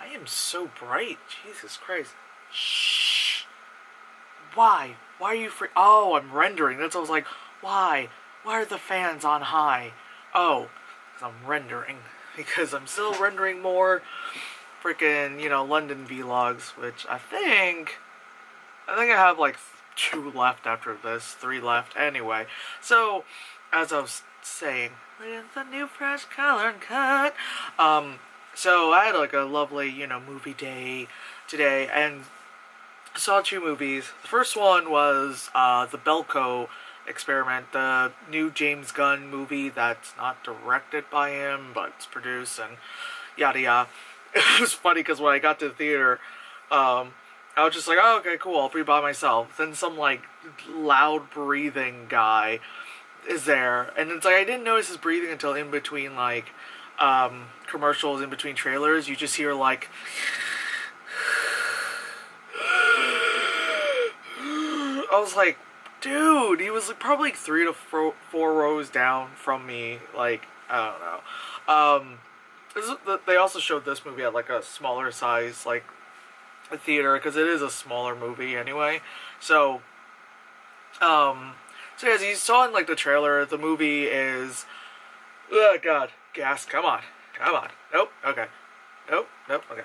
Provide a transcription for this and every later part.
I am so bright. Jesus Christ. Shh. Why? Why are you free? Oh, I'm rendering. That's what I was like, why? Why are the fans on high? Oh, because I'm rendering. Because I'm still rendering more freaking, London vlogs, which I think I have like 2 left after this, 3 left anyway. So, as I was saying, with the new fresh color cut. So I had like a lovely, movie day today and saw 2 movies. The first one was the Belko Experiment, the new James Gunn movie that's not directed by him, but it's produced and yada yada. It was funny because when I got to the theater, I was just like, oh, okay, cool, I'll be by myself. Then some, like, loud breathing guy is there. And it's like, I didn't notice his breathing until in between, like, commercials, in between trailers. You just hear, like... I was like, dude, he was like, probably 3 to 4 rows down from me. Like, I don't know. They also showed this movie at, like, a smaller size, like, a theater, because it is a smaller movie anyway. So as you saw in, like, the trailer, the movie is, oh god, gas, come on, nope, okay, nope, okay.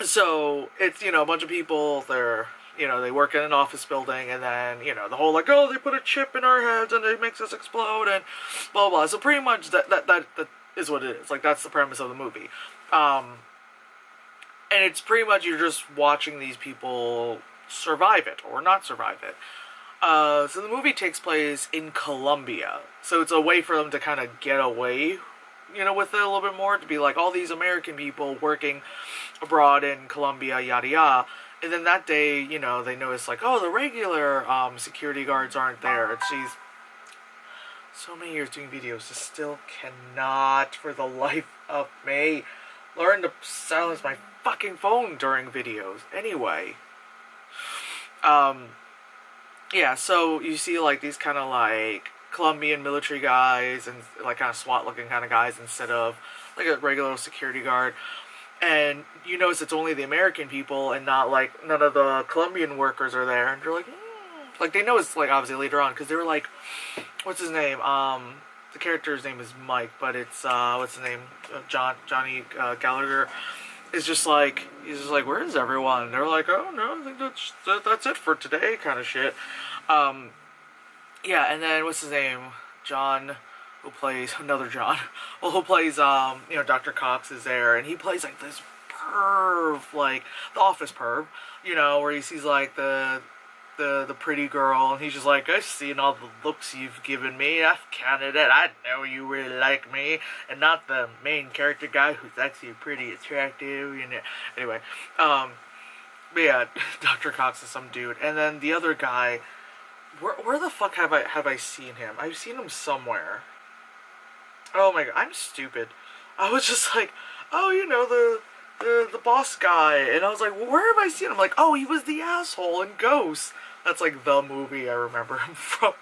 So it's, a bunch of people, they're, they work in an office building, and then, the whole, like, oh, they put a chip in our heads and it makes us explode and blah blah. So pretty much that is what it is. Like, that's the premise of the movie. And it's pretty much you're just watching these people survive it or not survive it. So the movie takes place in Colombia. So it's a way for them to kind of get away, with it a little bit more. To be like, all these American people working abroad in Colombia, yada yada. And then that day, they notice, like, oh, the regular security guards aren't there. And she's so many years doing videos, just still cannot, for the life of me, learn to silence my fucking phone during videos. Anyway. Yeah, so you see, like, these kind of, like, Colombian military guys and, like, kind of SWAT-looking kind of guys instead of, like, a regular security guard. And you notice it's only the American people and not, like, none of the Colombian workers are there. And you're like, Like, they know it's, like, obviously later on, because they were like, what's his name? The character's name is Mike, but it's, what's his name? Johnny Gallagher is just like, he's just like, where is everyone? And they're like, oh, no, I think that's it for today, kind of shit. Yeah, and then, what's his name? John, who plays, another John, well, who plays, Dr. Cox is there, and he plays, like, this perv, like, the office perv, where he sees, like, the pretty girl, and he's just like, I've seen all the looks you've given me, I've counted it, I know you really like me, and not the main character guy who's actually pretty attractive, anyway, but yeah, Dr. Cox is some dude, and then the other guy, where the fuck have I seen him? I've seen him somewhere. Oh my god, I'm stupid. I was just like, oh, the boss guy, and I was like, well, where have I seen him? Like, oh, he was the asshole in Ghost. That's like the movie I remember him from.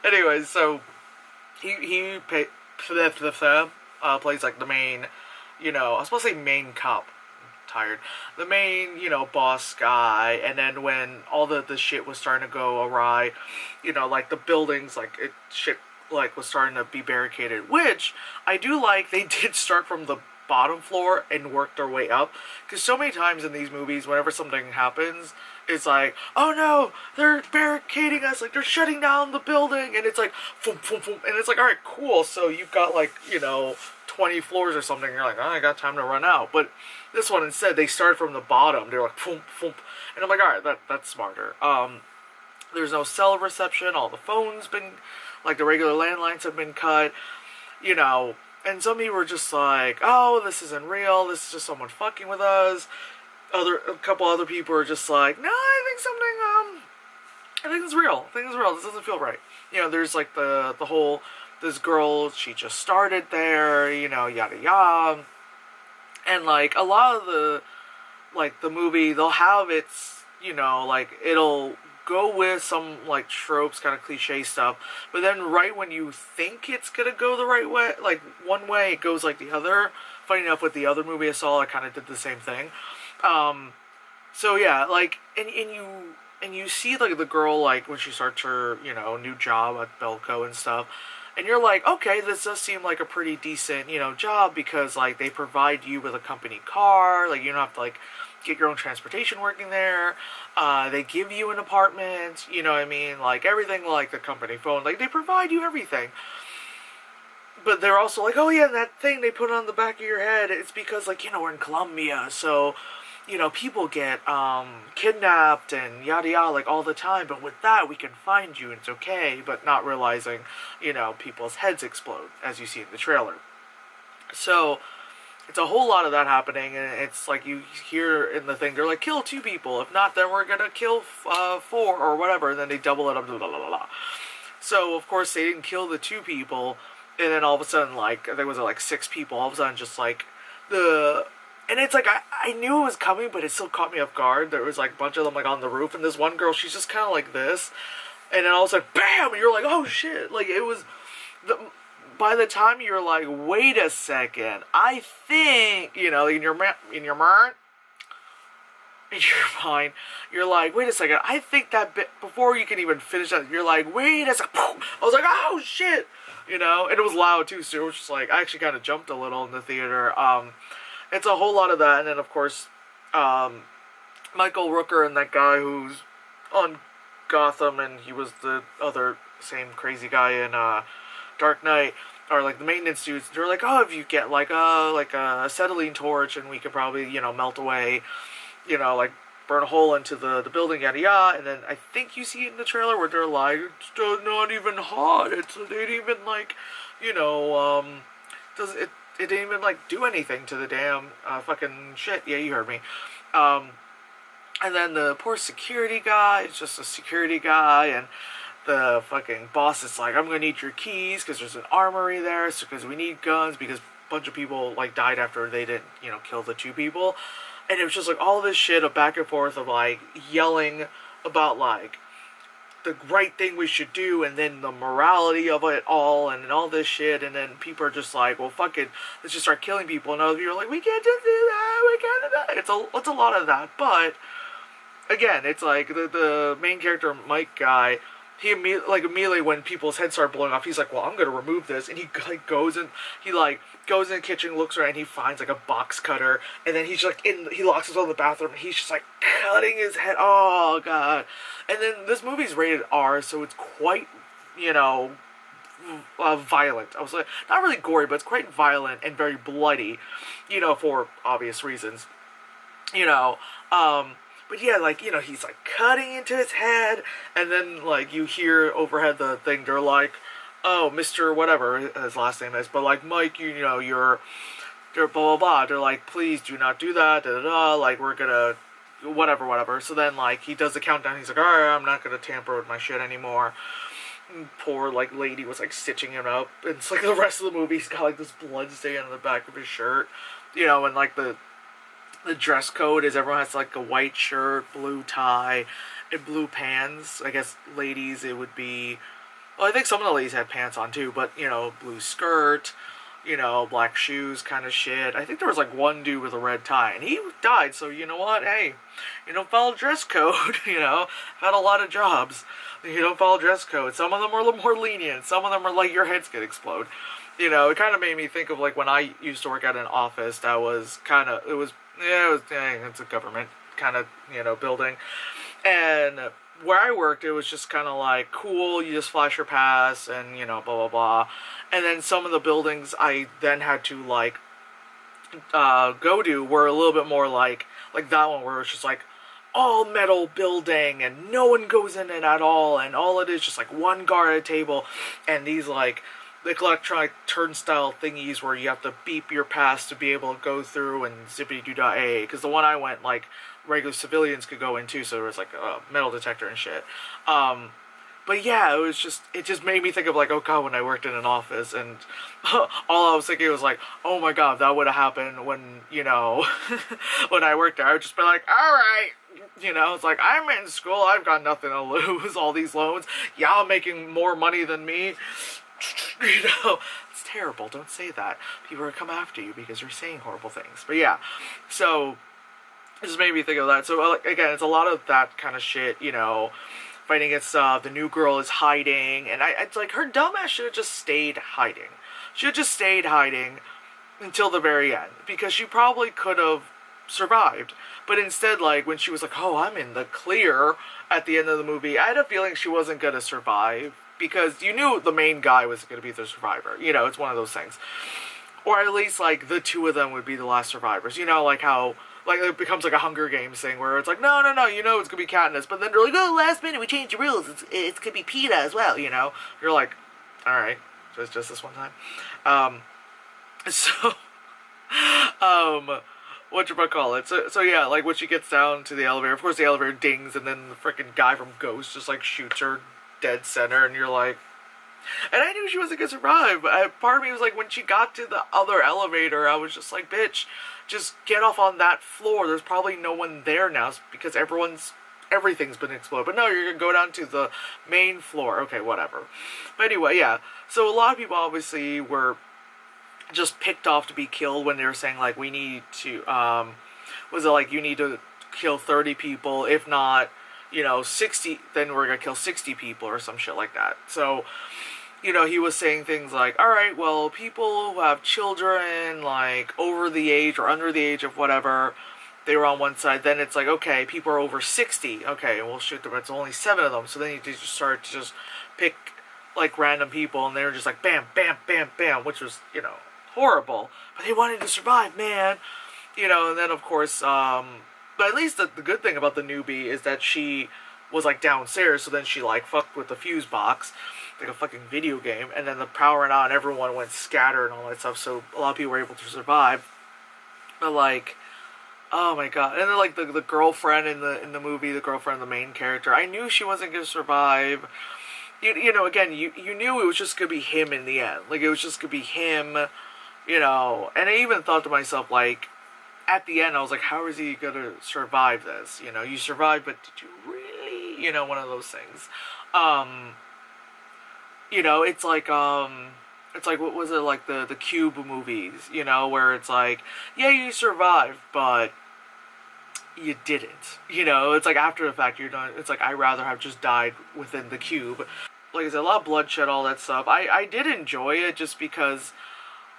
Anyway, so he plays like the main, I was supposed to say main cop. I'm tired. The main, boss guy, and then when all the shit was starting to go awry, like the buildings, like shit like was starting to be barricaded, which I do like. They did start from the bottom floor and work their way up, because so many times in these movies, whenever something happens, it's like, oh no, they're barricading us, like they're shutting down the building, and it's like, boom, boom, boom, and it's like, alright, cool, so you've got like, 20 floors or something, and you're like, oh, I got time to run out. But this one, instead, they started from the bottom. They're like, boom, boom, and I'm like, alright, that's smarter. There's no cell reception, all the phones been, like the regular landlines have been cut, and some people were just like, oh, this isn't real, this is just someone fucking with us. A couple other people are just like, no, I think it's real, this doesn't feel right. There's like the whole, this girl, she just started there, yada yada. And like, a lot of the movie, they'll have its, like, it'll go with some, like, tropes, kind of cliche stuff, but then right when you think it's gonna go the right way, like, one way, it goes, like, the other, funny enough, with the other movie I saw, I kind of did the same thing. So yeah, like, and you see like the girl, like when she starts her, you know, new job at Belko and stuff, and you're like, okay, this does seem like a pretty decent, you know, job, because like they provide you with a company car, like you don't have to like get your own transportation working there. They give you an apartment, you know what I mean, like everything, like the company phone, like they provide you everything. But they're also like, oh yeah, that thing they put on the back of your head, it's because, like, you know, we're in Colombia, so, you know, people get kidnapped and yada yada, like, all the time, but with that we can find you and it's okay, but not realizing, you know, people's heads explode, as you see in the trailer. So it's a whole lot of that happening, and it's like you hear in the thing, they're like, kill 2 people, if not, then we're gonna kill 4 or whatever, and then they double it up, blah, blah, blah, blah. So of course they didn't kill the 2 people, and then all of a sudden, like, I think it was like 6 people, all of a sudden just like and it's like, I knew it was coming, but it still caught me off guard. There was like a bunch of them like on the roof, and this one girl, she's just kind of like this, and then all of a sudden, bam, and you're like, oh shit, like it was, by the time you're like, wait a second, I think, you know, in your mind, in your mind, you're like, wait a second, I think that bit, before you can even finish that, you're like, wait a second, I was like, oh shit, you know, and it was loud too, so it was just like, I actually kind of jumped a little in the theater. It's a whole lot of that, and then of course, Michael Rooker and that guy who's on Gotham, and he was the other same crazy guy in Dark Knight, are like the maintenance dudes. They're like, oh, if you get like a acetylene torch, and we could probably, you know, melt away, you know, like burn a hole into the building, yada yada. And then I think you see it in the trailer where they're like, it's not even hot. It didn't even like, you know, does it? It didn't even like do anything to the damn fucking shit. Yeah, you heard me. And then the poor security guy is just a security guy, and the fucking boss is like, I'm gonna need your keys because there's an armory there, so because we need guns, because a bunch of people like died after they didn't, you know, kill the 2 people. And it was just like all this shit of back and forth of like yelling about like the right thing we should do, and then the morality of it all, and all this shit. And then people are just like, well, fuck it, let's just start killing people. And other people are like, we can't just do that, we can't do that. It's a lot of that. But again, it's like the main character, Mike guy, he immediately when people's heads start blowing off, he's like, well, I'm gonna remove this, and he like goes in the kitchen, looks around, and he finds like a box cutter, and then he's like he locks himself in the bathroom, and he's just like cutting his head. Oh god. And then this movie's rated R, so it's quite, you know, violent. I was like, not really gory, but it's quite violent and very bloody, you know, for obvious reasons, you know. But yeah, like, you know, he's like cutting into his head, and then like you hear overhead the thing, they're like, oh, Mr. whatever his last name is, but like, Mike, you know, they're blah blah blah, they're like, please do not do that, da da da, like, we're gonna whatever. So then like he does the countdown, he's like, alright, I'm not gonna tamper with my shit anymore. And poor like lady was like stitching him up, and it's like the rest of the movie he's got like this blood stain on the back of his shirt, you know. And like the dress code is everyone has like a white shirt, blue tie, and blue pants. I guess ladies, it would be, well, I think some of the ladies had pants on too, but, you know, blue skirt, you know, black shoes kind of shit. I think there was like one dude with a red tie, and he died, so you know what, hey, you don't follow dress code, you know. I've had a lot of jobs, you don't follow dress code. Some of them are a little more lenient, some of them are like, your head's gonna explode. You know, it kind of made me think of like when I used to work at an office that was kind of, it's a government kind of, you know, building. And where I worked, it was just kind of like, cool, you just flash your pass and, you know, blah, blah, blah. And then some of the buildings I then had to, like, go to were a little bit more like that one, where it's just like all metal building and no one goes in it at all, and all it is just like one guard at a table, and these like electronic turnstile thingies where you have to beep your pass to be able to go through, and zippity-doo-dah-a, because the one I went, like, regular civilians could go in too, so there was like a metal detector and shit. But yeah, it just made me think of like, oh god, when I worked in an office, and all I was thinking was like, oh my god, that would have happened when, you know, when I worked there. I would just be like, alright, you know, it's like, I'm in school, I've got nothing to lose, all these loans, y'all making more money than me, You know, it's terrible. Don't say that. People are gonna come after you because you're saying horrible things. But yeah, so it just made me think of that. So again, it's a lot of that kind of shit. You know, fighting against the new girl is hiding, and it's like her dumbass should have just stayed hiding. Should have just stayed hiding until the very end because she probably could have survived. But instead, like when she was like, "Oh, I'm in the clear," at the end of the movie, I had a feeling she wasn't gonna survive because you knew the main guy was gonna be the survivor. You know, it's one of those things, or at least like the two of them would be the last survivors. You know, like how like it becomes like a Hunger Games thing where it's like, no, no, no, you know it's gonna be Katniss, but then they're like, oh, last minute we changed the rules. It's gonna be Peeta as well. You know, you're like, all right, just this one time. So, whatchamacallit? So yeah, like when she gets down to the elevator, of course the elevator dings, and then the freaking guy from Ghost just like shoots her dead center, and you're like, and I knew she wasn't gonna survive. Part of me was like, when she got to the other elevator, I was just like, bitch, just get off on that floor. There's probably no one there now because everything's been exploded. But no, you're gonna go down to the main floor. Okay, whatever. But anyway, yeah. So a lot of people obviously were just picked off to be killed when they were saying like, we need to was it like you need to kill 30 people, if not, you know, 60, then we're gonna kill 60 people or some shit like that. So, you know, he was saying things like, all right, well, people who have children like over the age or under the age of whatever, they were on one side. Then it's like, okay, people are over 60, okay, we'll shoot them. It's only 7 of them. So then you just start to just pick like random people, and they were just like bam, bam, bam, bam, which was, you know, horrible, but they wanted to survive, man. You know, and then of course, but at least the good thing about the newbie is that she was like downstairs, so then she like fucked with the fuse box, like a fucking video game, and then the power went on, everyone went scattered and all that stuff, so a lot of people were able to survive. But like, oh my god, and then like the girlfriend in the movie, the girlfriend of the main character, I knew she wasn't gonna survive. You know, again, you knew it was just gonna be him in the end, like it was just gonna be him. You know, and I even thought to myself, like, at the end, I was like, how is he gonna survive this? You know, you survived, but did you really? You know, one of those things. You know, it's like, what was it, like the Cube movies, you know, where it's like, yeah, you survived, but you didn't. You know, it's like after the fact, you're done. It's like, I'd rather have just died within the cube. Like I said, a lot of bloodshed, all that stuff. I did enjoy it just because,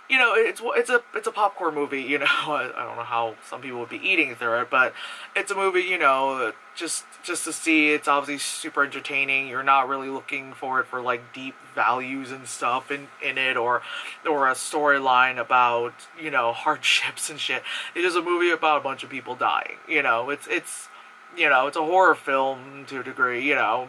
you know, it's a popcorn movie, you know. I don't know how some people would be eating through it, but it's a movie, you know, just to see. It's obviously super entertaining. You're not really looking for it for like deep values and stuff in it, or a storyline about, you know, hardships and shit. It's just a movie about a bunch of people dying. You know, it's you know, it's a horror film to a degree, you know,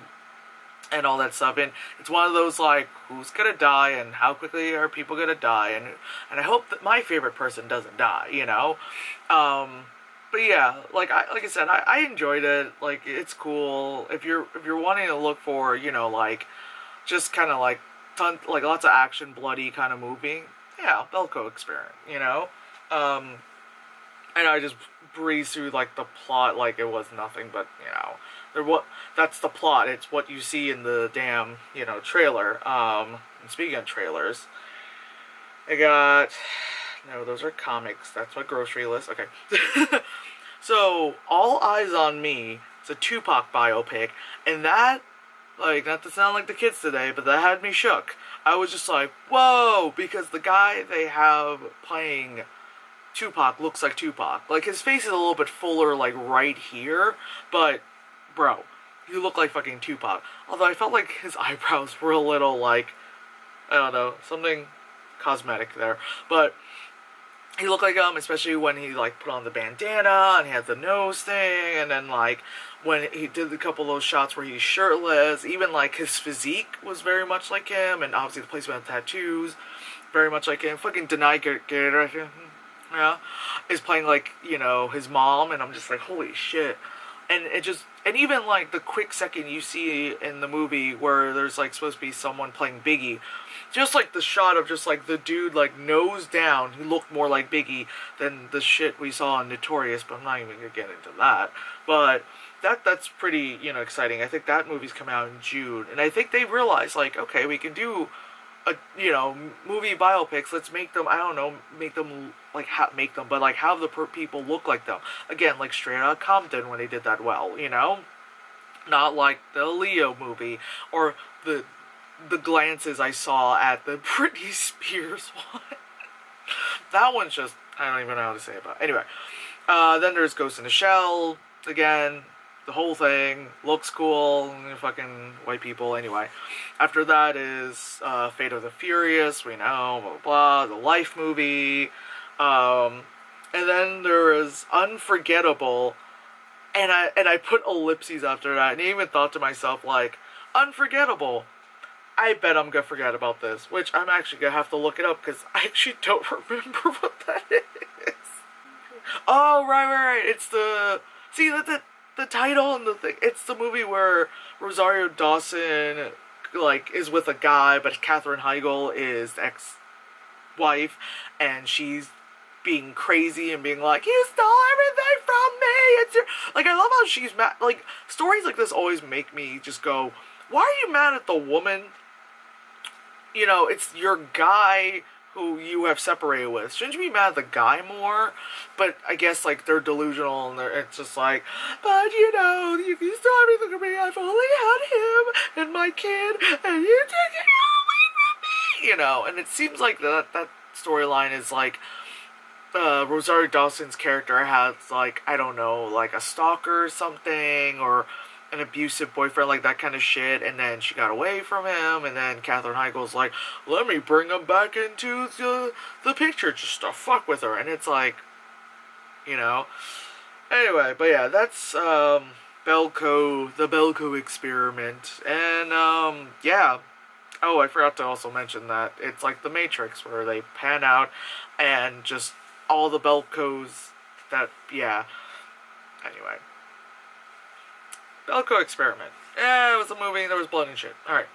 and all that stuff, and it's one of those like, who's gonna die and how quickly are people gonna die, and I hope that my favorite person doesn't die, you know. But yeah, like I said, I enjoyed it. Like, it's cool if you're wanting to look for, you know, like just kind of like like lots of action, bloody kind of movie. Yeah, Belko Experiment, you know. And I just breezed through like the plot like it was nothing, but you know, that's the plot. It's what you see in the damn, you know, trailer. And speaking of trailers, I got, no, those are comics. That's my grocery list. Okay. So, All Eyes on Me. It's a Tupac biopic, and that, like, not to sound like the kids today, but that had me shook. I was just like, whoa, because the guy they have playing Tupac looks like Tupac. Like, his face is a little bit fuller, like, right here, but, bro, you look like fucking Tupac. Although I felt like his eyebrows were a little, like, I don't know, something cosmetic there, but he looked like him, especially when he, like, put on the bandana, and he had the nose thing, and then, like, when he did a couple of those shots where he's shirtless, even, like, his physique was very much like him, and obviously the placement of tattoos, very much like him. Fucking Denai Guerrero, yeah, is playing, like, you know, his mom, and I'm just like, holy shit. And it just, and even, like, the quick second you see in the movie where there's, like, supposed to be someone playing Biggie, just, like, the shot of just, like, the dude, like, nose down, he looked more like Biggie than the shit we saw on Notorious, but I'm not even gonna get into that. But that's pretty, you know, exciting. I think that movie's coming out in June, and I think they realized, like, okay, we can do movie biopics. Let's make them, I don't know, make them like make them, but like have the people look like them again, like Straight Outta Compton when they did that well, not like the Leo movie or the glances I saw at the Britney Spears one. That one's just, I don't even know how to say about it. Anyway, then there's Ghost in the Shell again. The whole thing looks cool, fucking white people. Anyway, after that is Fate of the Furious. We know, blah blah blah. The Life movie, and then there is Unforgettable, and I put ellipses after that, and I even thought to myself like, Unforgettable. I bet I'm gonna forget about this, which I'm actually gonna have to look it up because I actually don't remember what that is. Oh right. It's the the title and the thing. It's the movie where Rosario Dawson like is with a guy, but Katherine Heigl is the ex-wife, and she's being crazy and being like, "You stole everything from me." It's your like I love how she's mad. Like stories like this always make me just go, "Why are you mad at the woman? It's your guy who you have separated with. Shouldn't you be mad at the guy more?" But I guess like they're delusional and it's just like, but you stole everything from me. I've only had him and my kid, and you took it all away from me. And it seems like that storyline is like Rosario Dawson's character has like, I don't know, like a stalker or something, or an abusive boyfriend, like that kind of shit, and then she got away from him, and then Katherine Heigl's like, let me bring him back into the picture just to fuck with her, and it's like, Anyway, but yeah, that's the Belko Experiment, and yeah. Oh, I forgot to also mention that it's like The Matrix, where they pan out, and just all the Belkos that, yeah. Anyway. Belko Experiment. Yeah, it was a movie, there was blood and shit. Alright.